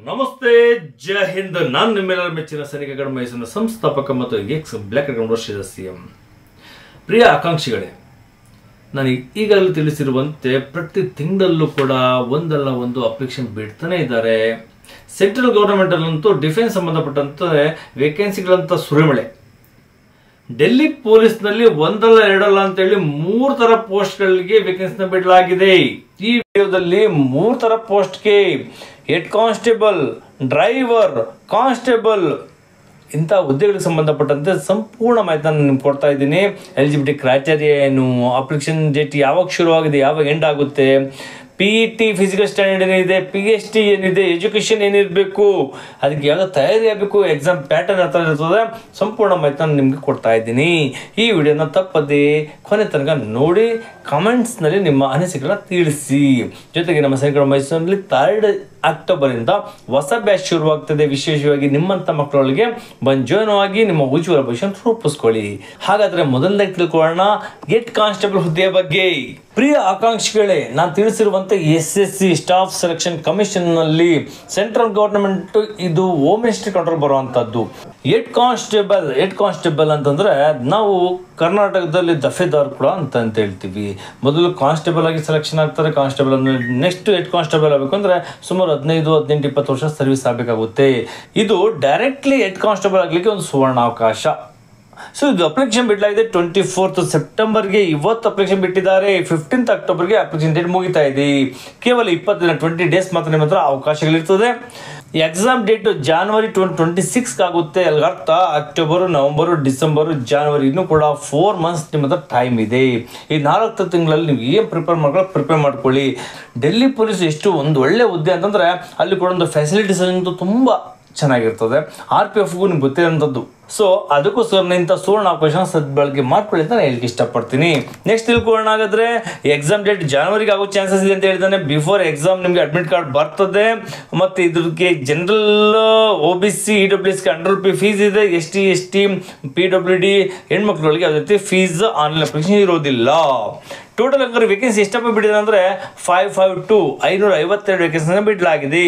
ನಮಸ್ತೆ, ಜೈ ಹಿಂದ್. ನಾನು ನಿಮ್ಮೆಲ್ಲರ ಮೆಚ್ಚಿನ ಸೈನಿಕಗಣ ಮೈಸೂರಿನ ಸಂಸ್ಥಾಪಕ ಮತ್ತು ಎಕ್ಸ್ ಬ್ಲ್ಯಾಕ್ ಡ್ರ್ಯಾಗನ್ ವರ್ಷದ ಸಿಎಂ. ಪ್ರಿಯ ಆಕಾಂಕ್ಷಿಗಳೇ, ನಾನು ಈಗಾಗಲೇ ತಿಳಿಸಿರುವಂತೆ ಪ್ರತಿ ತಿಂಗಳಲ್ಲೂ ಕೂಡ ಒಂದಲ್ಲ ಒಂದು ಅಪ್ಲಿಕೇಶನ್ ಬಿಡ್ತಾನೆ ಇದ್ದಾರೆ. ಸೆಂಟ್ರಲ್ ಗೌರ್ಮೆಂಟ್ ಅಲ್ಲಂತೂ ಡಿಫೆನ್ಸ್ ಸಂಬಂಧಪಟ್ಟಂತೆ ವೇಕೆನ್ಸಿಗಳಂತ ಸುರಿಮಳೆ. ಡೆಲ್ಲಿ ಪೊಲೀಸ್ನಲ್ಲಿ ಒಂದಲ್ಲ ಎರಡಲ್ಲ ಅಂತೇಳಿ 3 ತರ ಪೋಸ್ಟ್ಗಳಿಗೆ ವೇಕೆನ್ಸಿನ ಬಿಡಲಾಗಿದೆ. ಈ ವಿಡಿಯೋದಲ್ಲಿ 3 ತರ ಪೋಸ್ಟ್ಗೆ ಹೆಡ್ ಕಾನ್ಸ್ಟೇಬಲ್, ಡ್ರೈವರ್, ಕಾನ್ಸ್ಟೇಬಲ್ ಇಂಥ ಹುದ್ದೆಗಳಿಗೆ ಸಂಬಂಧಪಟ್ಟಂತೆ ಸಂಪೂರ್ಣ ಮಾಹಿತಿಯನ್ನು ನಿಮ್ಗೆ ಕೊಡ್ತಾ ಇದ್ದೀನಿ. ಎಲಿಜಿಬಿಲಿಟಿ ಕ್ರೈಟೇರಿಯಾ ಏನು, ಅಪ್ಲಿಕೇಶನ್ ಡೇಟ್ ಯಾವಾಗ ಶುರುವಾಗಿದೆ, ಯಾವಾಗ ಎಂಡ್ ಆಗುತ್ತೆ, PET ಫಿಸಿಕಲ್ ಸ್ಟ್ಯಾಂಡರ್ಡ್ ಏನಿದೆ, PhD ಏನಿದೆ, ಎಜುಕೇಷನ್ ಏನಿರಬೇಕು, ಅದಕ್ಕೆ ಯಾವ್ದು ತಯಾರಿ ಆಗಬೇಕು, ಎಕ್ಸಾಮ್ ಪ್ಯಾಟರ್ನ್ ಹತ್ರ ಇರ್ತದೆ, ಸಂಪೂರ್ಣ ಮಾಹಿತಿಯನ್ನು ನಿಮ್ಗೆ ಕೊಡ್ತಾ ಇದ್ದೀನಿ. ಈ ವಿಡಿಯೋನ ತಪ್ಪದೆ ಕೊನೆ ತನಕ ನೋಡಿ ಕಮೆಂಟ್ಸ್ನಲ್ಲಿ ನಿಮ್ಮ ಅನಿಸಿಕೆಗಳನ್ನ ತಿಳಿಸಿ. ಜೊತೆಗೆ ನಮ್ಮ ಸೈನಿಕರ ಮೈಸೂರಿನಲ್ಲಿ 3 ಅಕ್ಟೋಬರಿಂದ ಹೊಸ ಬ್ಯಾಚ್ ಶುರುವಾಗ್ತದೆ. ವಿಶೇಷವಾಗಿ ನಿಮ್ಮಂಥ ಮಕ್ಕಳೊಳಗೆ ಬಂದು ಜಾಯ್ನ್ ಆಗಿ ನಿಮ್ಮ ಉಜ್ವಲ ಭವಿಷ್ಯ ರೂಪಿಸ್ಕೊಳ್ಳಿ. ಹಾಗಾದ್ರೆ ಮೊದಲನೇದಾಗಿ ತಿಳ್ಕೊಳ್ಳೋಣ ಹೆಡ್ ಕಾನ್ಸ್ಟೇಬಲ್ ಹುದ್ದೆಯ ಬಗ್ಗೆ. ಪ್ರಿಯ ಆಕಾಂಕ್ಷಿಗಳೇ, ನಾನು ತಿಳಿಸಿರುವಂತೆ SSC ಸ್ಟಾಫ್ ಸೆಲೆಕ್ಷನ್ ಕಮಿಷನ್ ನಲ್ಲಿ ಸೆಂಟ್ರಲ್ ಗವರ್ನಮೆಂಟ್ ಇದು ಹೋಮ್ ಮಿನಿಸ್ಟ್ರಿ ಕಂಟ್ರೋಲ್ ಬರುವಂತದ್ದು. ಹೆಡ್ ಕಾನ್ಸ್ಟೇಬಲ್ ಅಂತಂದ್ರೆ ನಾವು ಕರ್ನಾಟಕದಲ್ಲಿ ದಫೇದಾರ್ ಕೂಡ ಅಂತ ಹೇಳ್ತೀವಿ. ಮೊದಲು ಕಾನ್ಸ್ಟೇಬಲ್ ಆಗಿ ಸೆಲೆಕ್ಷನ್ ಆಗ್ತಾರೆ. ಕಾನ್ಸ್ಟೇಬಲ್ ಅಂದ್ರೆ ನೆಕ್ಸ್ಟ್ ಹೆಡ್ ಕಾನ್ಸ್ಟೇಬಲ್ ಆಗಬೇಕು ಅಂದ್ರೆ ಸುಮಾರು 15, 18, 20 ವರ್ಷ ಸರ್ವಿಸ್ ಆಗಬೇಕಾಗುತ್ತೆ. ಇದು ಡೈರೆಕ್ಟ್ಲಿ ಹೆಡ್ ಕಾನ್ಸ್ಟೇಬಲ್ ಆಗಲಿಕ್ಕೆ ಒಂದು ಸುವರ್ಣ ಅವಕಾಶ. ಸೊ ಇದು ಅಪ್ಲಿಕೇಶನ್ ಬಿಡಲಾಗಿದೆ 24th ಸೆಪ್ಟೆಂಬರ್ಗೆ. ಇವತ್ತು ಅಪ್ಲಿಕೇಶನ್ ಬಿಟ್ಟಿದ್ದಾರೆ. 15th ಅಕ್ಟೋಬರ್ಗೆ ಅಪ್ಲಿಕೇಶನ್ ಡೇಟ್ ಮುಗಿತಾ ಇದೆ. ಕೇವಲ 20 ದಿನ 20 ಡೇಸ್ ಮಾತ್ರ ನಿಮ್ಮ ಹತ್ರ ಅವಕಾಶಗಳಿರ್ತದೆ. ಎಕ್ಸಾಮ್ ಡೇಟ್ January 26 ಆಗುತ್ತೆ. ಅರ್ಥ ಅಕ್ಟೋಬರ್, ನವೆಂಬರ್, ಡಿಸೆಂಬರ್, ಜಾನ್ವರಿ ಇನ್ನೂ ಕೂಡ 4 months ನಿಮ್ಮ ಹತ್ರ ಟೈಮ್ ಇದೆ. ಈ 4 ತಿಂಗಳಲ್ಲಿ ನೀವು ಏನು ಪ್ರಿಪೇರ್ ಮಾಡ್ಕೊಳ್ಳಿ. ಡೆಲ್ಲಿ ಪೊಲೀಸ್ ಎಷ್ಟು ಒಂದು ಒಳ್ಳೆ ಹುದ್ದೆ ಅಂತಂದ್ರೆ ಅಲ್ಲಿ ಕೂಡ ಒಂದು ಫೆಸಿಲಿಟೀಸ್ ಅಂತೂ ತುಂಬ ಚೆನ್ನಾಗಿರ್ತದೆ. RPFಗೂ ನಿಮ್ಗೆ ಗೊತ್ತಿರೋಂಥದ್ದು. ಸೊ ಅದಕ್ಕೋಸ್ಕರ ಇಂಥ ಸುವರ್ಣ ಅವಕಾಶ ಸದ್ಬಳಕೆ ಮಾಡ್ಕೊಳ್ಳಿ ಅಂತ ನಾನು ಹೇಳಿಕ್ಕೆ ಇಷ್ಟಪಡ್ತೀನಿ. ನೆಕ್ಸ್ಟ್ ತಿಳ್ಕೊಳ್ಳೋಣ. ಹಾಗಾದ್ರೆ ಎಕ್ಸಾಮ್ ಡೇಟ್ ಜಾನ್ವರಿಗೆ ಆಗೋ ಚಾನ್ಸಸ್ ಇದೆ ಅಂತ ಹೇಳಿದಾನೆ. ಬಿಫೋರ್ ಎಕ್ಸಾಮ್ ನಿಮಗೆ ಅಡ್ಮಿಟ್ ಕಾರ್ಡ್ ಬರ್ತದೆ. ಮತ್ತು ಇದಕ್ಕೆ ಜನರಲ್ OBC EWS ₹100 ಫೀಸ್ ಇದೆ. ST PWD ಹೆಣ್ಮಕ್ಳೊಳಗೆ ಯಾವುದೇ ರೀತಿ ಫೀಸ್ ಆನ್ಲೈನ್ ಅಪ್ಲಿಕೇಶನ್ ಇರೋದಿಲ್ಲ. ಟೋಟಲ್ ಹಂಗಾರೆ ವೇಕೆನ್ಸಿ ಎಷ್ಟಪ್ಪ ಬಿಟ್ಟಿದೆ ಅಂದರೆ 552 ವೇಕೆನ್ಸಿನ ಬಿಡಲಾಗಿದೆ.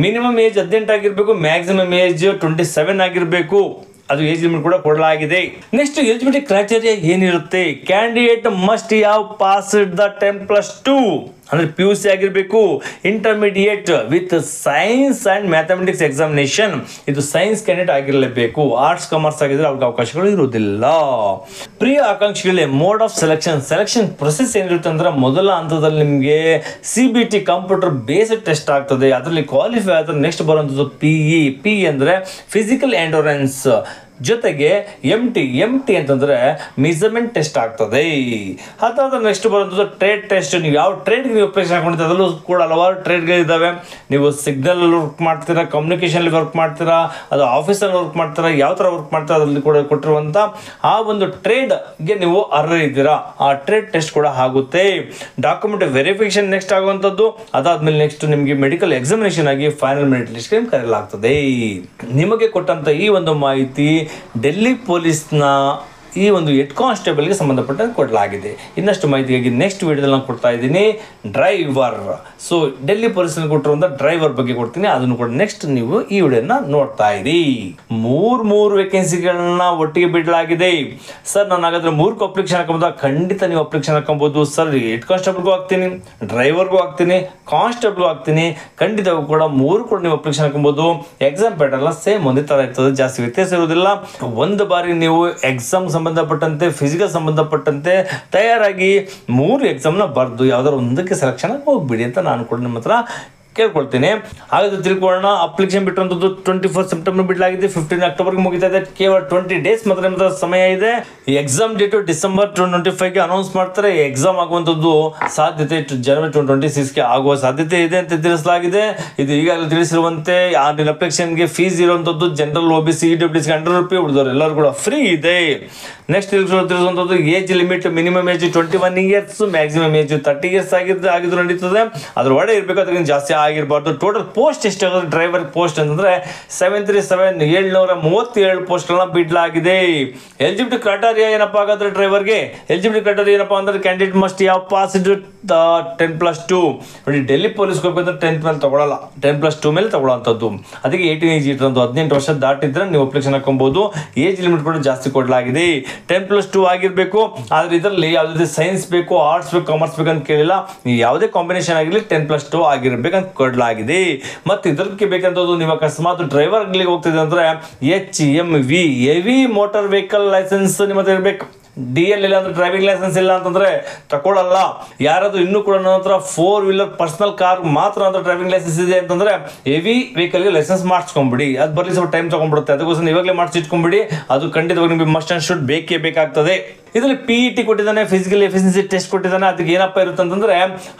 ಮಿನಿಮಮ್ ಏಜ್ 18 ಆಗಿರಬೇಕು, ಮ್ಯಾಕ್ಸಿಮಮ್ ಏಜ್ 27 ಆಗಿರಬೇಕು. ಅದು ಏಜ್ ಲಿಮಿಟ್ ಕೂಡ ಕೊಡಲಾಗಿದೆ. ನೆಕ್ಸ್ಟ್ ಎಲಿಜಿಬಿಲಿಟಿ ಕ್ರೈಟೇರಿಯಾ ಏನಿರುತ್ತೆ? Candidate must have passed the 10+2 ಅಂದ್ರೆ PUC ಆಗಿರಬೇಕು. Intermediate with science and mathematics examination. ಇದು ಸೈನ್ಸ್ ಕ್ಯಾಂಡಿಡೇಟ್ ಆಗಿರಲೇಬೇಕು. ಆರ್ಟ್ಸ್ ಕಾಮರ್ಸ್ ಆಗಿದ್ರೆ ಅವ್ರಿಗೆ ಅವಕಾಶಗಳು ಇರುವುದಿಲ್ಲ. ಪ್ರಿಯ ಆಕಾಂಕ್ಷಿಗಳೇ, ಮೋಡ್ ಆಫ್ ಸೆಲೆಕ್ಷನ್ ಪ್ರೊಸೆಸ್ ಏನಿರುತ್ತೆ ಅಂದ್ರೆ ಮೊದಲ ಹಂತದಲ್ಲಿ ನಿಮಗೆ CBT ಕಂಪ್ಯೂಟರ್ ಬೇಸ್ಡ್ ಟೆಸ್ಟ್ ಆಗ್ತದೆ. ಅದರಲ್ಲಿ ಕ್ವಾಲಿಫೈ ಆದ್ರೆ ನೆಕ್ಸ್ಟ್ ಬರುವಂಥದ್ದು PE ಅಂದ್ರೆ ಫಿಸಿಕಲ್ ಎಂಡೋರೆನ್ಸ್. ಜೊತೆಗೆ MT ಅಂತಂದ್ರೆ ಮೆಜರ್ಮೆಂಟ್ ಟೆಸ್ಟ್ ಆಗ್ತದೆ. ಅದಾದ ನೆಕ್ಸ್ಟ್ ಬರೋದು ಟ್ರೇಡ್ ಟೆಸ್ಟ್. ನೀವು ಯಾವ ಟ್ರೇಡ್ಗೆ ನೀವು ಅಪ್ಲಿಕೇಶನ್ ಹಾಕೊಂಡಿದ್ದೀರ ಅದರಲ್ಲೂ ಕೂಡ ಹಲವಾರು ಟ್ರೇಡ್ಗಳಿದ್ದಾವೆ. ನೀವು ಸಿಗ್ನಲ್ ವರ್ಕ್ ಮಾಡ್ತೀರಾ, ಕಮ್ಯುನಿಕೇಷನ್ ವರ್ಕ್ ಮಾಡ್ತೀರಾ, ಅದು ಆಫೀಸಲ್ಲಿ ವರ್ಕ್ ಮಾಡ್ತೀರಾ, ಯಾವ ಥರ ವರ್ಕ್ ಮಾಡ್ತೀರಾ ಅದರಲ್ಲಿ ಕೂಡ ಕೊಟ್ಟಿರುವಂಥ ಆ ಒಂದು ಟ್ರೇಡ್ಗೆ ನೀವು ಅರ್ಹರಿದ್ದೀರಾ. ಆ ಟ್ರೇಡ್ ಟೆಸ್ಟ್ ಕೂಡ ಆಗುತ್ತೆ. ಡಾಕ್ಯುಮೆಂಟ್ ವೆರಿಫಿಕೇಶನ್ ನೆಕ್ಸ್ಟ್ ಆಗುವಂಥದ್ದು. ಅದಾದ್ಮೇಲೆ ನೆಕ್ಸ್ಟ್ ನಿಮಗೆ ಮೆಡಿಕಲ್ ಎಕ್ಸಾಮಿನೇಷನ್ ಆಗಿ ಫೈನಲ್ ಮೆರಿಟ್ ಲಿಸ್ಟ್ಗೆ ಕರೆಯಲಾಗ್ತದೆ. ನಿಮಗೆ ಕೊಟ್ಟಂತ ಈ ಒಂದು ಮಾಹಿತಿ ಡೆಲ್ಲಿ ಪೊಲೀಸ್ನ ಈ ಒಂದು ಹೆಡ್ ಕಾನ್ಸ್ಟೇಬಲ್ಗೆ ಸಂಬಂಧಪಟ್ಟಂತೆ ಕೊಡಲಾಗಿದೆ. ಇನ್ನಷ್ಟು ಮಾಹಿತಿಗಾಗಿ ನೆಕ್ಸ್ಟ್ ವಿಡಿಯೋದಲ್ಲಿ ನಾನು ಕೊಡ್ತಾ ಇದ್ದೀನಿ ಡ್ರೈವರ್. ಸೊ ಡೆಲ್ಲಿ ಪೊಲೀಸ್ನಲ್ಲಿ ಕೊಟ್ಟಿರುವಂಥ ಡ್ರೈವರ್ ಬಗ್ಗೆ ಕೊಡ್ತೀನಿ. ಅದನ್ನು ಕೂಡ ನೆಕ್ಸ್ಟ್ ನೀವು ಈ ವಿಡಿಯೋನ ನೋಡ್ತಾ ಇರಿ. 3 ವೇಕೆನ್ಸಿಗಳನ್ನ ಒಟ್ಟಿಗೆ ಬಿಡಲಾಗಿದೆ. ಸರ್ ನಾನು ಹಾಗಾದ್ರೆ 3 ಅಪ್ಲಿಕೇಶನ್ ಹಾಕಬಹುದು? ಖಂಡಿತ ನೀವು ಅಪ್ಲಿಕೇಶನ್ ಹಾಕೊಬಹುದು ಸರ್. ಹೆಡ್ ಕಾನ್ಸ್ಟೇಬಲ್ಗೂ ಹಾಕ್ತೀನಿ, ಡ್ರೈವರ್ಗೂ ಹಾಕ್ತೀನಿ, ಕಾನ್ಸ್ಟೇಬಲ್ಗೂ ಹಾಕ್ತೀನಿ. ಖಂಡಿತವೂ ಕೂಡ 3 ಕೂಡ ನೀವು ಅಪ್ಲಿಕೇಶನ್ ಹಾಕೊಬಹುದು. ಎಕ್ಸಾಮ್ ಪ್ಯಾಟರ್ನ್ ಎಲ್ಲ ಸೇಮ್ ಒಂದೇ ತರ ಇರ್ತದೆ, ಜಾಸ್ತಿ ವ್ಯತ್ಯಾಸ ಇರುವುದಿಲ್ಲ. ಒಂದು ಬಾರಿ ನೀವು ಎಕ್ಸಾಮ್ ಸಂಬಂಧಪಟ್ಟಂತೆ ಫಿಸಿಕಲ್ ಸಂಬಂಧಪಟ್ಟಂತೆ ತಯಾರಾಗಿ 3 ಎಕ್ಸಾಮ್ನ ಬರೆದು ಯಾವ್ದಾದ್ರು ಒಂದಕ್ಕೆ ಸೆಲೆಕ್ಷನ್ ಹೋಗ್ಬಿಡಿ ಅಂತ ನಾನು ಕೂಡ ನಿಮ್ಮ ಹತ್ರ ಕೇಳ್ಕೊಳ್ತೀನಿ. ಹಾಗಾದ್ರೆ ತಿಳ್ಕೊಳ್ಳೋಣ. ಅಪ್ಲಿಕೇಶನ್ ಬಿಟ್ಟಂಥದ್ದು 24 ಸೆಪ್ಟೆಂಬರ್ ಬಿಡಲಾಗಿದೆ. 15 ಅಕ್ಟೋಬರ್ಗೆ ಮುಗಿತಾ ಇದೆ. ಕೇವಲ 20 ಡೇಸ್ ಮಾತ್ರ ನಿಮ್ಮ ಸಮಯ ಇದೆ. ಡಿಸೆಂಬರ್ 2025ಗೆ ಅನೌನ್ಸ್ ಮಾಡ್ತಾರೆ. ಎಕ್ಸಾಮ್ ಆಗುವಂಥದ್ದು ಸಾಧ್ಯತೆ January 2026ಗೆ ಆಗುವ ಸಾಧ್ಯತೆ ಇದೆ ಅಂತ ತಿಳಿಸಲಾಗಿದೆ. ಇದು ಈಗಾಗಲೇ ತಿಳಿಸಿರುವಂತೆ ಅಪ್ಲಿಕೇಶನ್ಗೆ ಫೀಸ್ ಇರುವಂಥದ್ದು ಜನರಲ್ OBC EWS ₹100, ಉಳಿದವರು ಎಲ್ಲರೂ ಕೂಡ ಫ್ರೀ ಇದೆ. ನೆಕ್ಸ್ಟ್ ತಿಳಿಸುವಂಥದ್ದು age limit minimum age 21 years, maximum age 30 years ಆಗಿದ್ದು ನಡೀತದೆ. ಅದ್ರ ಒಡೆ ಇರಬೇಕು, ಅದಕ್ಕಿಂತ ಜಾಸ್ತಿ ಆಗಿರಬಾರ್ದು. ಟೋಟಲ್ ಪೋಸ್ಟ್ ಎಷ್ಟಾಗುತ್ತೆ ಡ್ರೈವರ್ ಪೋಸ್ಟ್ ಅಂತಂದರೆ 737 ಪೋಸ್ಟ್ಗಳನ್ನ ಬಿಡಲಾಗಿದೆ. ಎಲಿಜಿಬಿಲಿಟಿ ಕ್ರೈಟೀರಿಯಾ ಏನಪ್ಪ ಹಾಗಾದ್ರೆ ಡ್ರೈವರ್ಗೆ? ಎಲಿಜಿಬಿಲಿಟಿ ಕ್ರೈಟೀರಿಯಾ ಏನಪ್ಪ ಅಂದರೆ ಕ್ಯಾಂಡಿಡೇಟ್ ಮಸ್ಟ್ ಯಾವ ಪಾಸ್ಡ್ 10+2. ನೋಡಿ, ಡೆಲ್ಲಿ ಪೊಲೀಸ್ಗೆ ಹೋಗ್ಬೇಕಂದ್ರೆ 10th ಮೇಲೆ ತಗೊಳ್ಳಲ್ಲ, 10+2 ಮೇಲೆ ತಗೊಳ್ಳೋಂಥದ್ದು. ಅದಕ್ಕೆ 18 ಏಜ್ ಇರ್ತಂದು 18 ವರ್ಷ ದಾಟಿದ್ರೆ ನೀವು ಅಪ್ಲಿಕೇಶನ್ ಹಾಕೊಬಹುದು. ಏಜ್ ಲಿಮಿಟ್ ಕೂಡ ಜಾಸ್ತಿ ಕೊಡಲಾಗಿದೆ. 10+2 ಆಗಿರಬೇಕು. ಆದರೆ ಇದರಲ್ಲಿ ಯಾವುದೇ ಸೈನ್ಸ್ ಬೇಕು, ಆರ್ಟ್ಸ್ ಬೇಕು, ಕಾಮರ್ಸ್ ಬೇಕಂತ ಕೇಳಿಲ್ಲ. ನೀವು ಯಾವುದೇ ಕಾಂಬಿನೇಷನ್ ಆಗಿರಲಿ 10+2 ಆಗಿರಬೇಕಂತ ಕೊಡಲಾಗಿದೆ. ಮತ್ತು ಇದಕ್ಕೆ ಬೇಕಂತದ್ದು ನೀವು ಅಕಸ್ಮಾತ್ ಡ್ರೈವರ್ಗಳಿಗೆ ಹೋಗ್ತಿದೆ ಅಂದರೆ HMV heavy motor vehicle licence ನಿಮ್ಮ ಹತ್ರ ಇರಬೇಕು. DL ಇಲ್ಲ ಅಂದ್ರೆ ಡ್ರೈವಿಂಗ್ ಲೈಸೆನ್ಸ್ ಇಲ್ಲ ಅಂತಂದ್ರೆ ತಗೊಳ್ಳಲ್ಲ. ಯಾರಾದ್ರೂ ಇನ್ನೂ ಕೂಡ ನನ್ನ ಹತ್ರ 4 ವೀಲರ್ ಪರ್ಸನಲ್ ಕಾರ್ ಮಾತ್ರ ಅಂತ ಡ್ರೈವಿಂಗ್ ಲೈಸೆನ್ಸ್ ಇದೆ ಅಂತಂದ್ರೆ ಹೆವಿ ವೆಹಿಕಲ್ಗೆ ಲೈಸೆನ್ಸ್ ಮಾಡಿಸ್ಕೊಂಬಿಡಿ. ಅದು ಬರಲಿ ಸ್ವಲ್ಪ ಟೈಮ್ ತಗೊಂಡ್ಬಿಡುತ್ತೆ. ಅದಕ್ಕೋಸ್ಕರ ಇವಾಗಲೇ ಮಾಡಿಸಿಟ್ಕೊಂಬಿಡಿ. ಅದು ಖಂಡಿತವಾಗಿ ನಿಮಗೆ ಮಸ್ಟ್ ಅಂಡ್ ಶುಡ್ ಬೇಕೇ ಬೇಕಾಗ್ತದೆ. ಇದರಲ್ಲಿ PET ಕೊಟ್ಟಿದ್ದಾನೆ, ಫಿಸಿಕಲ್ ಎಫಿಷಿಯನ್ಸಿ ಟೆಸ್ಟ್ ಕೊಟ್ಟಿದ್ದಾನೆ. ಅದಕ್ಕೆ ಏನಪ್ಪ ಇರುತ್ತೆ ಅಂತಂದ್ರೆ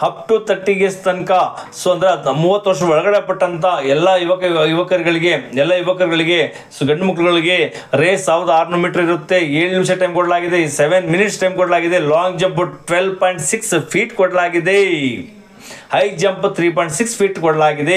ಅಪ್ ಟು 30 years ತನಕ. ಸೊ ಅಂದ್ರೆ 30 ವರ್ಷ ಒಳಗಡೆ ಪಟ್ಟಂತ ಎಲ್ಲ ಯುವಕರುಗಳಿಗೆ ಗಂಡು ಮಕ್ಕಳುಗಳಿಗೆ ರೇಸ್ 1600 ಮೀಟರ್ ಇರುತ್ತೆ. 7 ನಿಮಿಷ ಟೈಮ್ ಕೊಡಲಾಗಿದೆ, 7 minutes ಟೈಮ್ ಕೊಡಲಾಗಿದೆ. ಲಾಂಗ್ ಜಂಪ್ 12.6 feet ಕೊಡಲಾಗಿದೆ. ಹೈ ಜಂಪ್ 3.6 feet ಕೊಡಲಾಗಿದೆ.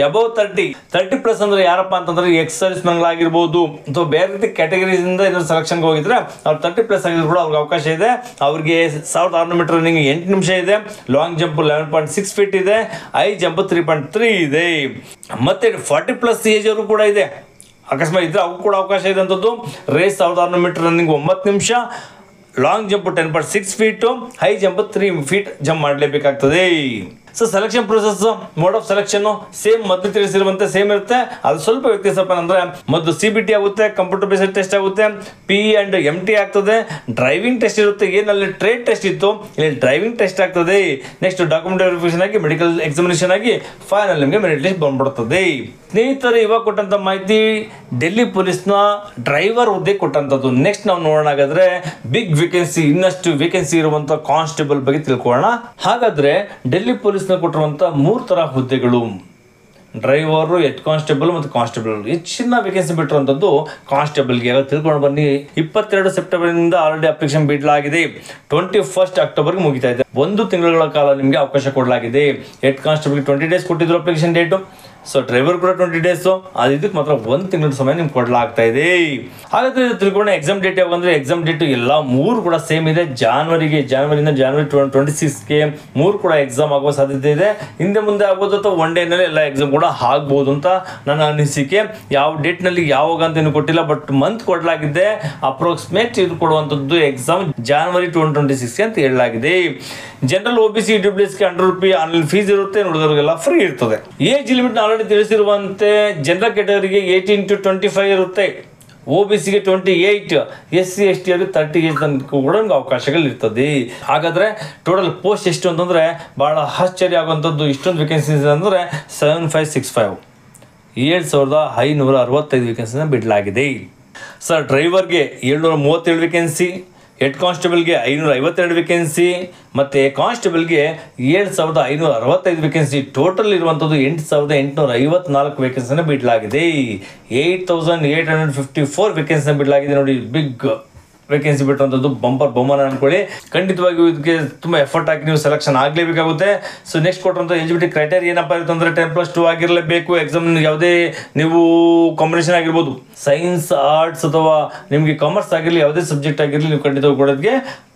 ಅಬೌವ್ 30+ ಅಂದ್ರೆ ಯಾರಪ್ಪ ಅಂತಂದ್ರೆ ಎಕ್ಸ್ ಸರ್ವಿಸ್ ಮೆನ್ ಆಗಿರ್ಬೋದು ಅಥವಾ ಬೇರೆ ರೀತಿ ಕ್ಯಾಟಗರೀಸ್ ಇಂದ ಇದ್ರ ಸೆಲೆಕ್ಷನ್ಗೆ ಹೋಗಿದ್ರೆ ಅವ್ರು 30+ ಆಗಿದ್ರು ಕೂಡ ಅವ್ರಿಗೆ ಅವಕಾಶ ಇದೆ. ಅವ್ರಿಗೆ 1600 ಮೀಟರ್ ರನ್ನಿಂಗ್ 8 ನಿಮಿಷ ಇದೆ. ಲಾಂಗ್ ಜಂಪ್ 11.6 feet ಇದೆ. ಹೈ ಜಂಪ್ 3.3 ಇದೆ. ಮತ್ತೆ 40+ ಏಜ್ ಅವರು ಕೂಡ ಇದೆ. ಅಕಸ್ಮಾತ್ ಇದ್ರೆ ಅವ್ರು ಕೂಡ ಅವಕಾಶ ಇದೆ ಅಂತದ್ದು. ರೇಸ್ 1600 ಮೀಟರ್ ರನ್ನಿಂಗ್ 9 ನಿಮಿಷ, long jump 10.6 feet, high jump 3 feet jump ಮಾಡಲೇಬೇಕಾಗ್ತದೆ. So selection process, mode of selection same ಮೊದಲು ತಿಳಿಸಿರುವಂತೆ ಸೇಮ್ ಇರುತ್ತೆ. ಅದು ಸ್ವಲ್ಪ ವ್ಯತ್ಯಾಸಪ್ಪ ಅಂದ್ರೆ ಮೊದಲು CBT ಆಗುತ್ತೆ, ಕಂಪ್ಯೂಟರ್ ಬೇಸ್ಡ್ ಟೆಸ್ಟ್ ಆಗುತ್ತೆ, PE and MT ಆಗ್ತದೆ, ಡ್ರೈವಿಂಗ್ ಟೆಸ್ಟ್ ಇರುತ್ತೆ. ಏನಲ್ಲಿ ಟ್ರೇಡ್ ಟೆಸ್ಟ್ ಇತ್ತು, ಇಲ್ಲಿ ಡ್ರೈವಿಂಗ್ ಟೆಸ್ಟ್ ಆಗ್ತದೆ. ನೆಕ್ಸ್ಟ್ ಡಾಕ್ಯುಮೆಂಟ್ ವೆರಿಫಿಕೇಶನ್ ಆಗಿ ಮೆಡಿಕಲ್ ಎಕ್ಸಾಮಿನೇಷನ್ ಆಗಿ ಫೈನಲ್ ನಿಮಗೆ ಮೆರಿಟ್ ಲಿಸ್ಟ್ ಬಂದ್ಬಿಡ್ತದೆ. ಸ್ನೇಹಿತರೆ, ಇವಾಗ ಕೊಟ್ಟಂತ ಮಾಹಿತಿ ಡೆಲ್ಲಿ ಪೊಲೀಸ್ನ ಡ್ರೈವರ್ ಹುದ್ದೆ ಕೊಟ್ಟಂಥದ್ದು. ನೆಕ್ಸ್ಟ್ ನಾವು ನೋಡೋಣ ಹಾಗಾದ್ರೆ ಬಿಗ್ ವೇಕೆನ್ಸಿ, ಇನ್ನಷ್ಟು ವೇಕೆನ್ಸಿ ಇರುವಂತ ಕಾನ್ಸ್ಟೇಬಲ್ ಬಗ್ಗೆ ತಿಳ್ಕೊಳ್ಳೋಣ. ಹಾಗಾದ್ರೆ ಡೆಲ್ಲಿ ಪೊಲೀಸ್ ಕೊಟ್ಟಿರುವಂತ 3 ತರ ಹುದ್ದೆಗಳು: ಡ್ರೈವರು, ಹೆಡ್ ಕಾನ್ಸ್ಟೇಬಲ್ ಮತ್ತು ಕಾನ್ಸ್ಟೇಬಲ್. ಹೆಚ್ಚಿನ ವೇಕೆನ್ಸಿ ಬಿಟ್ಟಿರುವಂತದ್ದು ಕಾನ್ಸ್ಟೇಬಲ್ಗೆ. ತಿಳ್ಕೊಂಡು ಬನ್ನಿ. 22 ಸೆಪ್ಟೆಂಬರ್ನಿಂದ ಆಲ್ರೆಡಿ ಅಪ್ಲಿಕೇಶನ್ ಬಿಡಲಾಗಿದೆ. 21 ಅಕ್ಟೋಬರ್ಗೆ ಮುಗಿತಾ ಇದೆ. 1 ತಿಂಗಳ ಕಾಲ ನಿಮಗೆ ಅವಕಾಶ ಕೊಡಲಾಗಿದೆ. ಹೆಡ್ ಕಾನ್ಸ್ಟೇಬಲ್ಗೆ 20 days ಕೊಟ್ಟಿದ್ರು ಅಪ್ಲಿಕೇಶನ್ ಡೇಟು. ಸೊ ಡ್ರೈವರ್ ಕೂಡ 20 days. ಇದಕ್ಕೆ ಮಾತ್ರ 1 ತಿಂಗಳ ಸಮಯ ನಿಮ್ಗೆ ಕೊಡಲಾಗ್ತಾ ಇದೆ. ಹಾಗಾದ್ರೆ ತಿಳ್ಕೊಂಡ ಎಕ್ಸಾಮ್ ಡೇಟ್ ಯಾವಾಗ ಅಂದ್ರೆ ಎಕ್ಸಾಮ್ ಡೇಟ್ ಎಲ್ಲ 3 ಕೂಡ ಸೇಮ್ ಇದೆ. ಜಾನ್ವರಿಯಿಂದ ಜಾನ್ವರಿ 26ಗೆ 3 ಕೂಡ ಎಕ್ಸಾಮ್ ಆಗುವ ಸಾಧ್ಯತೆ ಇದೆ. ಹಿಂದೆ ಮುಂದೆ ಆಗ್ಬೋದು ಅಥವಾ ಒನ್ ಡೇನಲ್ಲಿ ಎಲ್ಲ ಎಕ್ಸಾಮ್ ಕೂಡ ಆಗ್ಬೋದು ಅಂತ ನನ್ನ ಅನಿಸಿಕೆ. ಯಾವ ಡೇಟ್ನಲ್ಲಿ ಯಾವಾಗ ಅಂತ ಏನು ಕೊಟ್ಟಿಲ್ಲ, ಬಟ್ ಮಂತ್ ಕೊಡಲಾಗಿದೆ. ಅಪ್ರಾಕ್ಸಿಮೇಟ್ ಇದು ಕೊಡುವಂಥದ್ದು ಎಕ್ಸಾಮ್ ಜಾನ್ವರಿ 2026 ಅಂತ ಹೇಳಲಾಗಿದೆ. ಜನರಲ್ OBC EWSಗೆ ₹100 ಆನ್ಲೈನ್ ಫೀಸ್ ಇರುತ್ತೆ. ನೋಡಿದವರಿಗೆಲ್ಲ ಫ್ರೀ ಇರ್ತದೆ. ಏಜ್ ಲಿಮಿಟ್ ಆಲ್ರೆಡಿ ತಿಳಿಸಿರುವಂತೆ ಜನರಲ್ ಕ್ಯಾಟಗರಿಗೆ 18 to 25 ಇರುತ್ತೆ. OBCಗೆ 28, SC ST ಅವರಿಗೆ 30 ಏಜ್ ತನಕ ಕೂಡ ಅವಕಾಶಗಳು ಇರ್ತದೆ. ಹಾಗಾದ್ರೆ ಟೋಟಲ್ ಪೋಸ್ಟ್ ಎಷ್ಟು ಅಂತಂದ್ರೆ ಬಹಳ ಆಶ್ಚರ್ಯ ಆಗುವಂಥದ್ದು. ಇಷ್ಟೊಂದು ವೇಕೆನ್ಸೀಸ್ ಅಂದ್ರೆ 7565 7565 ವೇಕೆನ್ಸಿನ ಬಿಡಲಾಗಿದೆ. ಸರ್, ಡ್ರೈವರ್ಗೆ 737 ವೇಕೆನ್ಸಿ, ಹೆಡ್ ಕಾನ್ಸ್ಟೇಬಲ್ಗೆ 552 ವೇಕೆನ್ಸಿ ಮತ್ತು ಕಾನ್ಸ್ಟೇಬಲ್ಗೆ 7565 ವೇಕೆನ್ಸಿ. ಟೋಟಲ್ ಇರುವಂಥದ್ದು 8854 ವೇಕೆನ್ಸಿನ ಬಿಡಲಾಗಿದೆ. 8854 ವೇಕೆನ್ಸಿನ ಬಿಡಲಾಗಿದೆ. ನೋಡಿ, ಬಿಗ್ ವೇಕೆನ್ಸಿ ಬಿಟ್ಟಿರುವಂಥದ್ದು ಬಂಪರ್ ಬಹುಮಾನ ಅನ್ಕೊಳ್ಳಿ. ಖಂಡಿತವಾಗಿಯೂ ಇದಕ್ಕೆ ತುಂಬ ಎಫರ್ಟ್ ಹಾಕಿ ನೀವು ಸೆಲೆಕ್ಷನ್ ಆಗಲೇಬೇಕಾಗುತ್ತೆ. ಸೊ ನೆಕ್ಸ್ಟ್ ಕೊಟ್ಟಂಥ ಎಲಿಜಿಬಿಲಿಟಿ ಕ್ರೈಟೇರಿಯಾ ಏನಪ್ಪ ಇರುತ್ತೆ ಅಂದರೆ 10+2 ಆಗಿರಲೇಬೇಕು. ಎಕ್ಸಾಮ್ ಯಾವುದೇ ನೀವು ಕಾಂಬಿನೇಷನ್ ಆಗಿರ್ಬೋದು, ಸೈನ್ಸ್, ಆರ್ಟ್ಸ್ ಅಥವಾ ನಿಮಗೆ ಕಾಮರ್ಸ್ ಆಗಿರಲಿ, ಯಾವುದೇ ಸಬ್ಜೆಕ್ಟ್ ಆಗಿರಲಿ ನೀವು ಖಂಡಿತವಾಗಿ ಕೊಡೋದಕ್ಕೆ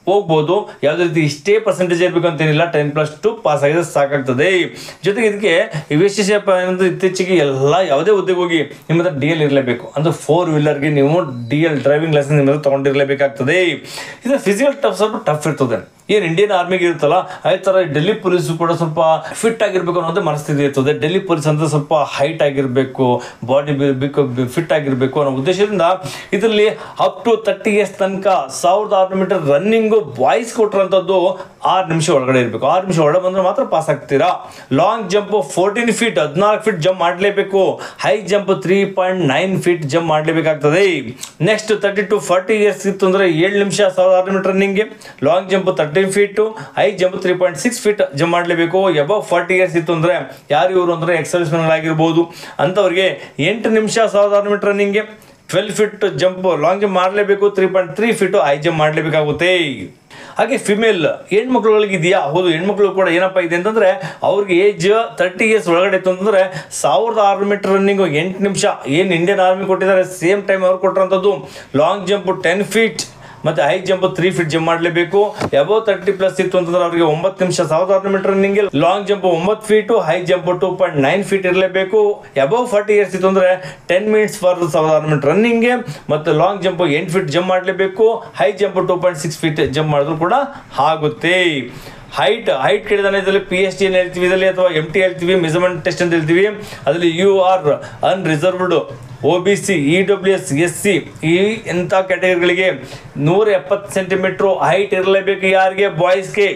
ಹೋಗ್ಬೋದು. ಯಾವುದೇ ರೀತಿ ಇಷ್ಟೇ ಪರ್ಸೆಂಟೇಜ್ ಇರಬೇಕು ಅಂತೇನಿಲ್ಲ. 10+2 ಪಾಸ್ ಆಗಿದ್ರೆ ಸಾಕಾಗ್ತದೆ. ಜೊತೆಗೆ ಇದಕ್ಕೆ ವಿಶೇಷ ಏನಂದ್ರೆ ಇತ್ತೀಚೆಗೆ ಎಲ್ಲ ಯಾವುದೇ ಹುದ್ದೆಗೆ ಹೋಗಿ ನಿಮ್ಮ ಹತ್ರ DL ಇರಲೇಬೇಕು. ಅಂದ್ರೆ 4 ವೀಲರ್ಗೆ ನೀವು DL ಡ್ರೈವಿಂಗ್ ಲೈಸೆನ್ಸ್ ನಿಮ್ಮ ಹತ್ರ ತಗೊಂಡಿರಲೇಬೇಕಾಗ್ತದೆ. ಇದು ಫಿಸಿಕಲ್ ಸ್ವಲ್ಪ ಟಫ್ ಇರ್ತದೆ. ಏನು ಇಂಡಿಯನ್ ಆರ್ಮಿಗೆ ಇರುತ್ತಲ್ಲ ಅದೇ ಥರ ಡೆಲ್ಲಿ ಪೊಲೀಸು ಕೂಡ ಸ್ವಲ್ಪ ಫಿಟ್ ಆಗಿರಬೇಕು ಅನ್ನೋದೇ ಮನಸ್ಥಿತಿ ಇರ್ತದೆ. ಡೆಲ್ಲಿ ಪೊಲೀಸ್ ಅಂದರೆ ಸ್ವಲ್ಪ ಹೈಟ್ ಆಗಿರಬೇಕು, ಬಾಡಿ ಫಿಟ್ ಆಗಿರಬೇಕು ಅನ್ನೋ ಉದ್ದೇಶದಿಂದ ಇದರಲ್ಲಿ ಅಪ್ ಟು 30 years ತನಕ 1600 ಮೀಟರ್ ರನ್ನಿಂಗು ಬಾಯ್ಸ್ ಕೊಟ್ಟಿರೋಂಥದ್ದು 6 ನಿಮಿಷ ಒಳಗಡೆ ಇರಬೇಕು. 6 ನಿಮಿಷ ಒಳಗೆ ಬಂದರೆ ಮಾತ್ರ ಪಾಸ್ ಆಗ್ತೀರಾ. Long jump 14 feet 14 feet jump ಮಾಡಲೇಬೇಕು. ಹೈ ಜಂಪ್ 3.9 feet ಜಂಪ್ ಮಾಡಲೇಬೇಕಾಗ್ತದೆ. ನೆಕ್ಸ್ಟ್ 30 to 40 years ಇತ್ತು ಅಂದರೆ 7 ನಿಮಿಷ 1600 ಮೀಟರ್ ರನ್ನಿಂಗ್ಗೆ. Long jump 13 feet, high jump 3.6 feet jump ಮಾಡಲೇಬೇಕು. ಅಬವ್ 40 years ಇತ್ತು ಅಂದರೆ ಯಾರು ಇವರು ಅಂದರೆ ಎಕ್ಸ್ ಸರ್ವಿಸ್ ಮೆನ್ ಆಗಿರ್ಬೋದು ಅಂಥವ್ರಿಗೆ 8 ನಿಮಿಷ 1600 ಮೀಟರ್ ರನ್ನಿಂಗ್ಗೆ. 12 ಫೀಟ್ ಜಂಪ್ ಲಾಂಗ್ ಜಂಪ್ ಮಾಡಲೇಬೇಕು, 3.3 ಫೀಟು ಹೈ ಜಂಪ್ ಮಾಡಲೇಬೇಕಾಗುತ್ತೆ. ಹಾಗೆ ಫಿಮೇಲ್ ಹೆಣ್ಮಕ್ಳುಗಳಿಗೆ ಇದೆಯಾ? ಹೌದು, ಹೆಣ್ಮಕ್ಳು ಕೂಡ ಏನಪ್ಪ ಇದೆ ಅಂತಂದರೆ ಅವ್ರಿಗೆ ಏಜ್ 30 ಇಯರ್ಸ್ ಒಳಗಡೆ ಇತ್ತು ಅಂತಂದರೆ 1600 ಮೀಟರ್ ರನ್ನಿಂಗು 8 ನಿಮಿಷ ಏನು ಇಂಡಿಯನ್ ಆರ್ಮಿ ಕೊಟ್ಟಿದ್ದಾರೆ ಸೇಮ್ ಟೈಮ್ ಅವ್ರು ಕೊಟ್ಟಿರೋಂಥದ್ದು. ಲಾಂಗ್ ಜಂಪ್ 10 ಫೀಟ್ ಮತ್ತು ಹೈ ಜಂಪ್ 3 ಫೀಟ್ ಜಂಪ್ ಮಾಡಲೇಬೇಕು. ಅಬೌವ್ 30+ ಇತ್ತು ಅಂತಂದ್ರೆ ಅವರಿಗೆ 9 ನಿಮಿಷ 1600 metre running, long jump 9 feet, high jump 2.9 feet ಇರಲೇಬೇಕು. ಅಬೌವ್ 40 ಇಯರ್ಸ್ ಇತ್ತು ಅಂದರೆ 10 ಮಿನಿಟ್ಸ್ ಫಾರ್ 1600 ಮೀಟರ್ ರನ್ನಿಂಗ್ಗೆ ಮತ್ತು ಲಾಂಗ್ ಜಂಪ್ 8 ಫೀಟ್ ಜಂಪ್ ಮಾಡಲೇಬೇಕು. ಹೈ ಜಂಪ್ 2.6 ಫೀಟ್ ಜಂಪ್ ಮಾಡಿದ್ರು ಕೂಡ ಆಗುತ್ತೆ. ಹೈಟ್ ಕೇಳಿದಾನೆ ಇದರಲ್ಲಿ PhD ಏನು ಹೇಳ್ತೀವಿ ಇದರಲ್ಲಿ, ಅಥವಾ MT ಹೇಳ್ತೀವಿ, ಮೆಜರ್ಮೆಂಟ್ ಟೆಸ್ಟ್ ಅಂತ ಹೇಳ್ತೀವಿ. ಅದರಲ್ಲಿ UR unreserved, OBC, EWS, SC ಈ ಇಂಥ ಕ್ಯಾಟಗರಿಗಳಿಗೆ 170 ಸೆಂಟಿಮೀಟ್ರು ಹೈಟ್ ಇರಲೇಬೇಕು. ಯಾರಿಗೆ? ಬಾಯ್ಸ್ಗೆ,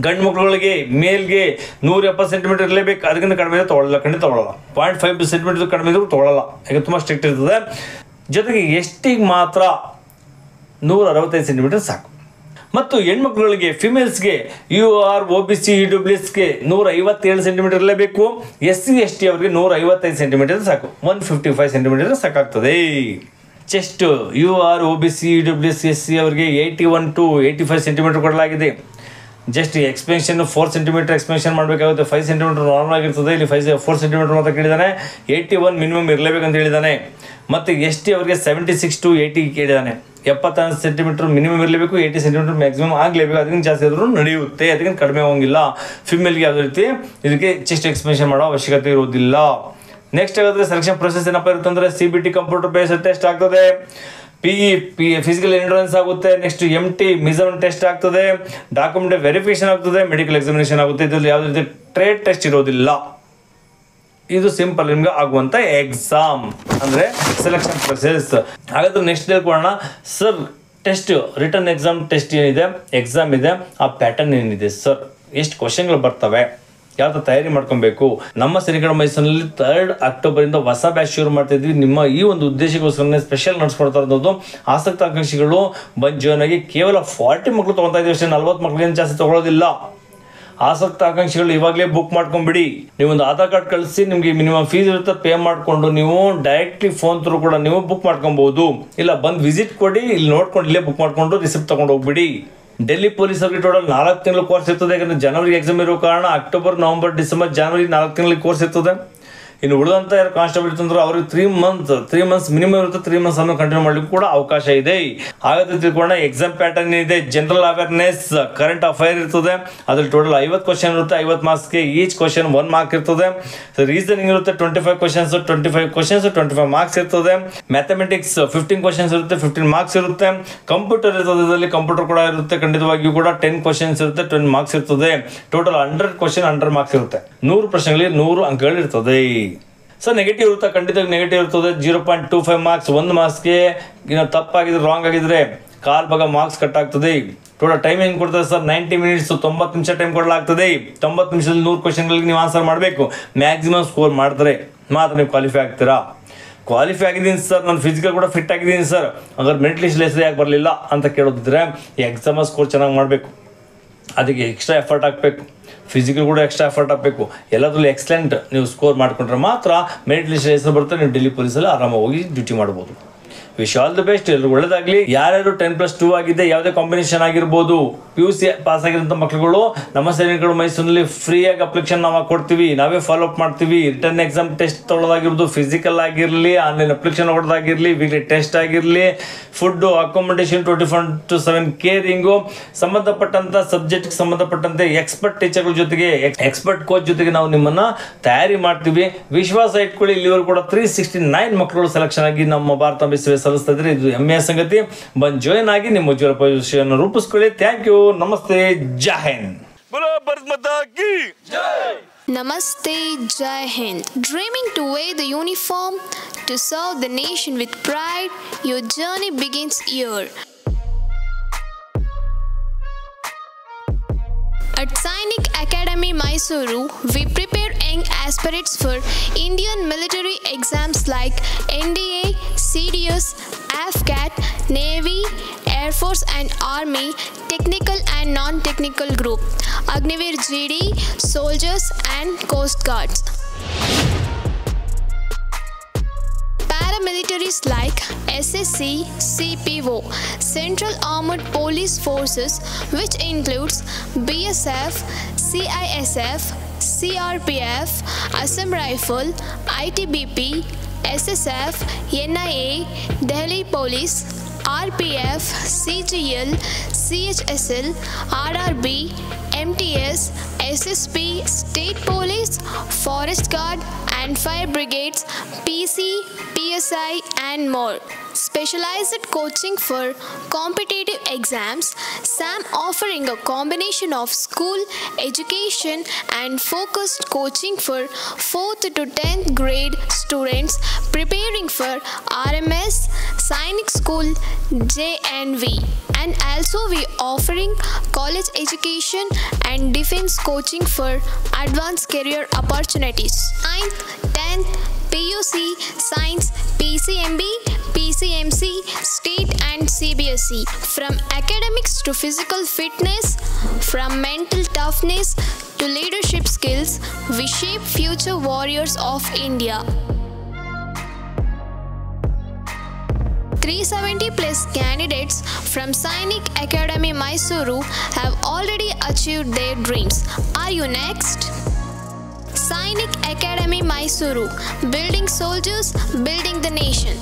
ಗಂಡು ಮಕ್ಕಳುಗಳಿಗೆ, ಮೇಲ್ಗೆ 170 ಸೆಂಟಿಮೀಟರ್ ಇರಲೇಬೇಕು. ಅದಕ್ಕಿಂತ ಕಡಿಮೆ ಇದ್ರೆ ತೊಗೊಳ್ಳಲ್ಲ, ಖಂಡಿತ ತೊಗೊಳ್ಳಲ್ಲ. 0.5 ಸೆಂಟಿಮೀಟರ್ ಕಡಿಮೆ ಇದ್ರೂ ತೊಗೊಳ್ಳಲ್ಲ, ಈಗ ತುಂಬ ಸ್ಟ್ರಿಕ್ಟ್ ಇರ್ತದೆ. ಜೊತೆಗೆ ಎಷ್ಟಿಗೆ ಮಾತ್ರ 165 ಸೆಂಟಿಮೀಟರ್ ಸಾಕು. ಮತ್ತು ಹೆಣ್ಮಕ್ಳುಗಳಿಗೆ, ಫಿಮೇಲ್ಸ್ಗೆ UR, OBC, EWSಗೆ 157 ಸೆಂಟಿಮೀಟರ್ ಇರಲೇಬೇಕು. SC ST ಅವರಿಗೆ 155 ಸೆಂಟಿಮೀಟರ್ ಸಾಕು, 155 ಸೆಂಟಿಮೀಟರ್ ಸಾಕಾಗ್ತದೆ. Chest UR, OBC, EWS, SC ಅವರಿಗೆ 81 to 85 ಸೆಂಟಿಮೀಟರ್ ಕೊಡಲಾಗಿದೆ. ಜಸ್ಟ್ ಎಕ್ಸ್ಪೆನ್ಷನ್ 4 ಸೆಂಟಿಮೀಟರ್ ಎಕ್ಸ್ಪೆನ್ಷನ್ ಮಾಡಬೇಕಾಗುತ್ತೆ. 5 ಸೆಂಟಿಮೀಟರ್ ನಾರ್ಮಲ್ ಆಗಿರ್ತದೆ, ಇಲ್ಲಿ 4 ಸೆಂಟಿಮೀಟರ್ ಅಂತ ಕೇಳಿದಾನೆ. 81 ಮಿನಿಮಮ್ ಇರಲೇಬೇಕಂತ ಹೇಳಿದಾನೆ. ಮತ್ತು ST ಅವರಿಗೆ 76 to 80 ಕೇಳಿದಾನೆ. 71 ಸೆಂಟಿಮೀಟರ್ ಮಿನಿಮಮ್ ಇರಲೇಬೇಕು, 80 ಸೆಂಟಿಮೀಟರ್ ಮ್ಯಾಕ್ಸಿಮಮ್ ಆಗಲೇಬೇಕು. ಅದಕ್ಕಿಂತ ಜಾಸ್ತಿ ಆದರೂ ನಡೆಯುತ್ತೆ, ಅದಕ್ಕಿಂತ ಕಡಿಮೆ ಹೋಗಿಲ್ಲ. ಫಿಮೇಲ್ಗೆ ಯಾವುದೇ ರೀತಿ ಇದಕ್ಕೆ ಚೆಸ್ಟ್ ಎಕ್ಸ್ಪೆನ್ಷನ್ ಮಾಡೋ ಅವಶ್ಯಕತೆ ಇರೋದಿಲ್ಲ. ನೆಕ್ಸ್ಟ್ ಆಗಾದರೆ ಸೆಲೆಕ್ಷನ್ ಪ್ರೊಸೆಸ್ ಏನಪ್ಪ ಇರುತ್ತೆ ಅಂದರೆ CBT ಕಂಪ್ಯೂಟರ್ ಬೇಸ್ಡ್ ಟೆಸ್ಟ್ ಆಗ್ತದೆ, PE ಫಿಸಿಕಲ್ ಎಂಡ್ಯೂರೆನ್ಸ್ ಆಗುತ್ತೆ, ನೆಕ್ಸ್ಟ್ MT ಮೆಜರ್ಮೆಂಟ್ ಟೆಸ್ಟ್ ಆಗ್ತದೆ, ಡಾಕ್ಯುಮೆಂಟ್ ವೆರಿಫಿಕೇಶನ್ ಆಗ್ತದೆ, ಮೆಡಿಕಲ್ ಎಕ್ಸಾಮಿನೇಷನ್ ಆಗುತ್ತೆ. ಇದರಲ್ಲಿ ಯಾವುದೇ ರೀತಿ ಟ್ರೇಡ್ ಟೆಸ್ಟ್ ಇರೋದಿಲ್ಲ. ಇದು ಸಿಂಪಲ್ ನಿಮ್ಗೆ ಆಗುವಂಥ ಎಕ್ಸಾಮ್ ಅಂದರೆ ಸೆಲೆಕ್ಷನ್ ಪ್ರೊಸೆಸ್. ಹಾಗಾದ್ರೆ ನೆಕ್ಸ್ಟ್ ಹೇಳ್ಕೊಳ್ಳೋಣ ಸರ್, ಟೆಸ್ಟ್ ರಿಟರ್ನ್ ಟೆಸ್ಟ್ ಏನಿದೆ, ಎಕ್ಸಾಮ್ ಇದೆ, ಆ ಪ್ಯಾಟರ್ನ್ ಏನಿದೆ ಸರ್, ಎಷ್ಟು ಕ್ವಶನ್ಗಳು ಬರ್ತವೆ, ಯಾವ ಥರ ತಯಾರಿ ಮಾಡ್ಕೊಬೇಕು. ನಮ್ಮ ಸೈನಿಕ ಮೈಸೂರಿನಲ್ಲಿ 3 ಅಕ್ಟೋಬರಿಂದ ಹೊಸ ಬ್ಯಾಚ್ ಶುರು ಮಾಡ್ತಾ ಇದ್ವಿ. ನಿಮ್ಮ ಈ ಒಂದು ಉದ್ದೇಶಕ್ಕೋಸ್ಕರ ಸ್ಪೆಷಲ್ ನಡೆಸ್ಕೊಡ್ತಾ ಇರೋದು. ಆಸಕ್ತ ಆಕಾಂಕ್ಷಿಗಳು ಬಂದು ಜಾಯ್ನ್ ಆಗಿ. ಕೇವಲ 40 ಮಕ್ಕಳು ತೊಗೊತಾ ಇದ್ದೀವಿ ಅಷ್ಟೇ, 40 ಮಕ್ಕಳಿಗೆ ಜಾಸ್ತಿ ತೊಗೊಳ್ಳೋದಿಲ್ಲ. ಆಸಕ್ತ ಆಕಾಂಕ್ಷಿಗಳು ಇವಾಗಲೇ ಬುಕ್ ಮಾಡ್ಕೊಂಡ್ಬಿಡಿ. ನೀವೊಂದು ಆಧಾರ್ ಕಾರ್ಡ್ ಕಳಿಸಿ, ನಿಮಗೆ ಮಿನಿಮಮ್ ಫೀಸ್ ಇರುತ್ತೆ, ಪೇ ಮಾಡಿಕೊಂಡು ನೀವು ಡೈರೆಕ್ಟ್ಲಿ ಫೋನ್ ಥ್ರೂ ಕೂಡ ನೀವು ಬುಕ್ ಮಾಡ್ಕೊಬಹುದು. ಇಲ್ಲ ಬಂದು ವಿಸಿಟ್ ಕೊಡಿ, ಇಲ್ಲಿ ನೋಡ್ಕೊಂಡು ಇಲ್ಲೇ ಬುಕ್ ಮಾಡಿಕೊಂಡು ರಿಸಿಪ್ಟ್ ತೊಗೊಂಡು ಹೋಗ್ಬಿಡಿ. ಡೆಲ್ಲಿ ಪೊಲೀಸ್ ಅವರಿಗೆ ಟೋಟಲ್ 4 ತಿಂಗಳು ಕೋರ್ಸ್ ಇರ್ತದೆ. ಯಾಕಂದರೆ ಜನವರಿ ಎಕ್ಸಾಮ್ ಇರೋ ಕಾರಣ ಅಕ್ಟೋಬರ್, ನವಂಬರ್, ಡಿಸೆಂಬರ್, ಜನವರಿ 4 ತಿಂಗಳಿಗೆ ಕೋರ್ಸ್ ಇರ್ತದೆ. ಇನ್ನು ಉಳಿದಂಥ ಯಾರು ಕಾನ್ಸ್ಟೇಬಲ್ ಇರ್ತಂದ್ರೆ ಅವ್ರಿಗೆ 3 ಮಂತ್ಸ್ ಮಿನಿಮಮ್ ಇರುತ್ತೆ. 3 ಮಂತ್ಸ್ ಅನ್ನು ಕಂಟಿನ್ಯೂ ಮಾಡಲಿಕ್ಕೆ ಕೂಡ ಅವಕಾಶ ಇದೆ. ಹಾಗಾದ್ರೆ ತಿಳ್ಕೊಳ್ಳೋಣ ಎಕ್ಸಾಮ್ ಪ್ಯಾಟರ್ನ್ ಇದೆ. ಜನರಲ್ ಅವೇರ್ನೆಸ್, ಕರೆಂಟ್ ಅಫೇರ್ ಇರ್ತದೆ. ಅದ್ರಲ್ಲಿ ಟೋಟಲ್ 50 ಕ್ವಶನ್ ಇರುತ್ತೆ. 50 ಮಾರ್ಕ್ಸ್ಗೆ ಈಚ್ ಕ್ವಶನ್ 1 ಮಾರ್ಕ್ ಇರ್ತದೆ. ರೀಸನಿಂಗ್ ಇರುತ್ತೆ 25 ಕ್ವಶನ್ಸ್, 25 ಮಾರ್ಕ್ಸ್ ಇರ್ತದೆ. ಮ್ಯಾಥಮೆಟಿಕ್ಸ್ 15 ಕ್ವಶನ್ಸ್ ಇರುತ್ತೆ, 15 ಮಾರ್ಕ್ಸ್ ಇರುತ್ತೆ. ಕಂಪ್ಯೂಟರ್ ಇರ್ತದೆ, ಇದರಲ್ಲಿ ಕಂಪ್ಯೂಟರ್ ಕೂಡ ಇರುತ್ತೆ. ಖಂಡಿತವಾಗಿಯೂ ಕೂಡ 10 ಕ್ವಶನ್ಸ್ ಇರುತ್ತೆ, 10 ಮಾರ್ಕ್ಸ್ ಇರ್ತದೆ. ಟೋಟಲ್ 100 ಕ್ವಶನ್ 100 ಮಾರ್ಕ್ಸ್ ಇರುತ್ತೆ. 100 ಪ್ರಶ್ನೆಗಳಿಗೆ 100 ಅಂಕಗಳು ಇರ್ತದೆ. ಸರ್ ನೆಗೆಟಿವ್ ಇರುತ್ತೆ, ಖಂಡಿತವಾಗಿ ನೆಗೆಟಿವ್ ಇರ್ತದೆ. 0.25 ಮಾರ್ಕ್ಸ್ 1 ಮಾರ್ಕ್ಸ್ಗೆ ತಪ್ಪಾಗಿದ್ರೆ, ರಾಂಗ್ ಆಗಿದ್ರೆ 1/4 ಭಾಗ ಮಾರ್ಕ್ಸ್ ಕಟ್ ಆಗ್ತದೆ. ಟೋಟಲ್ ಟೈಮ್ ಹೆಂಗೆ ಕೊಡ್ತಾರೆ ಸರ್? 90 ಮಿನಿಟ್ಸ್, 90 ನಿಮಿಷ ಟೈಮ್ ಕೊಡಲಾಗ್ತದೆ. 90 ನಿಮಿಷದಲ್ಲಿ 100 ಕ್ವಶನ್ಗಳಿಗೆ ನೀವು ಆನ್ಸರ್ ಮಾಡಬೇಕು. ಮ್ಯಾಕ್ಸಿಮಮ್ ಸ್ಕೋರ್ ಮಾಡಿದ್ರೆ ಮಾತ್ರ ನೀವು ಕ್ವಾಲಿಫೈ ಆಗ್ತೀರಾ. ಕ್ವಾಲಿಫೈ ಆಗಿದ್ದೀನಿ ಸರ್, ನಾನು ಫಿಸಿಕಲ್ ಕೂಡ ಫಿಟ್ ಆಗಿದ್ದೀನಿ ಸರ್, ಹಾಗಾದ್ರೆ ಮೆರಿಟ್ ಲಿಸ್ಟ್ ಹೆಸರು ಯಾಕೆ ಬರಲಿಲ್ಲ ಅಂತ ಕೇಳೋದಿದ್ರೆ, ಈ ಎಕ್ಸಾಮ್ ಸ್ಕೋರ್ ಚೆನ್ನಾಗಿ ಮಾಡಬೇಕು, ಅದಕ್ಕೆ ಎಕ್ಸ್ಟ್ರಾ ಎಫರ್ಟ್ ಹಾಕಬೇಕು. ಫಿಸಿಕಲ್ ಕೂಡ ಎಕ್ಸ್ಟ್ರಾ ಎಫರ್ಟ್ ಹಾಕಬೇಕು. ಎಲ್ಲದರಲ್ಲೂ ಎಕ್ಸಲೆಂಟ್ ನೀವು ಸ್ಕೋರ್ ಮಾಡಿಕೊಂಡ್ರೆ ಮಾತ್ರ ಮೆರಿಟ್ ಲಿಸ್ಟ್ ಹೆಸರು ಬರುತ್ತೆ. ನೀವು ಡೆಲ್ಲಿ ಪೊಲೀಸಲ್ಲಿ ಆರಾಮಾಗಿ ಹೋಗಿ ಡ್ಯೂಟಿ ಮಾಡ್ಬೋದು. ವಿಶ್ ಆಲ್ ದಿ ಬೆಸ್ಟ್, ಎಲ್ಲರೂ ಒಳ್ಳೇದಾಗಲಿ. ಯಾರ್ಯಾರು 10+2 ಆಗಿದೆ, ಯಾವುದೇ ಕಾಂಬಿನೇಷನ್ ಆಗಿರ್ಬೋದು, PUC ಪಾಸ್ ಆಗಿರೋಂಥ ಮಕ್ಕಳುಗಳು ನಮ್ಮ ಸೈನಿಕರು ಮೈಸೂರಿನಲ್ಲಿ ಫ್ರೀಯಾಗಿ ಅಪ್ಲಿಕೇಶನ್ ನಾವು ಕೊಡ್ತೀವಿ, ನಾವೇ ಫಾಲೋ ಅಪ್ ಮಾಡ್ತೀವಿ. ರಿಟರ್ನ್ ಎಕ್ಸಾಮ್ ಟೆಸ್ಟ್ ತೊಗೊಳೋದಾಗಿರ್ಬೋದು, ಫಿಸಿಕಲ್ ಆಗಿರಲಿ, ಆನ್ಲೈನ್ ಅಪ್ಲಿಕೇಶನ್ ಹೊಡೋದಾಗಿರಲಿ, ವೀಕ್ಲಿ ಟೆಸ್ಟ್ ಆಗಿರಲಿ, ಫುಡ್ಡು, ಅಕಾಮಿಡೇಷನ್, 24/7 ಕೇರಿಂಗು, ಸಂಬಂಧಪಟ್ಟಂಥ ಸಬ್ಜೆಕ್ಟ್ಗೆ ಸಂಬಂಧಪಟ್ಟಂತೆ ಎಕ್ಸ್ಪರ್ಟ್ ಟೀಚರ್ಗಳ ಜೊತೆಗೆ, ಎಕ್ಸ್ಪರ್ಟ್ ಕೋಚ್ ಜೊತೆಗೆ ನಾವು ನಿಮ್ಮನ್ನು ತಯಾರಿ ಮಾಡ್ತೀವಿ. ವಿಶ್ವಾಸ ಇಟ್ಕೊಳ್ಳಿ, ಇಲ್ಲಿವರೆಗೂ ಕೂಡ 369 ಮಕ್ಕಳು ಸೆಲೆಕ್ಷನ್ ಆಗಿ ನಮ್ಮ ಭಾರತ ವಿಶ್ವ ಸಲ್ಲಿಸ್ತಾ ಇದ್ರೆ ಇದು ಹೆಮ್ಮೆಯ ಸಂಗತಿ. ಬಂದು ಜಾಯ್ನ್ ಆಗಿ ನಿಮ್ಮ ಉಜ್ವಲ ಭವಿಷ್ಯವನ್ನು ರೂಪಿಸ್ಕೊಳ್ಳಿ. Thank you. ನಮಸ್ತೆ, ಜೈ Hind. Namaste, Jai Hind. Dreaming to wear the uniform to serve the nation with pride, your journey begins here. At Sainik Academy, Mysuru, we prepare young aspirants for Indian military exams like NDA, CDS, AFCAT, Navy, Air Force and Army, technical and non-technical group, Agniveer GD, soldiers and Coast Guards. Paramilitary categories like SSC, CPO, Central Armored Police Forces, which includes BSF, CISF, CRPF, Assam Rifle, ITBP, SSF, NIA, Delhi Police, RPF, CGL, CHSL, RRB, MTS, SSP, State Police, Forest Guard and Fire Brigades, PC, PSI and more. Specialized coaching for competitive exams, SAM offering a combination of school, education and focused coaching for 4th to 10th grade students preparing for RMS, Sainik School, JNV. And also we offering college education and defense coaching for advanced career opportunities. 9th, 10th, PUC, Science, PCMB, PCMC, State and CBSE. From academics to physical fitness, from mental toughness to leadership skills, we shape future warriors of India. 370 plus candidates from Sainik Academy Mysuru have already achieved their dreams. Are you next? Sainik Academy Mysuru, building soldiers, building the nation.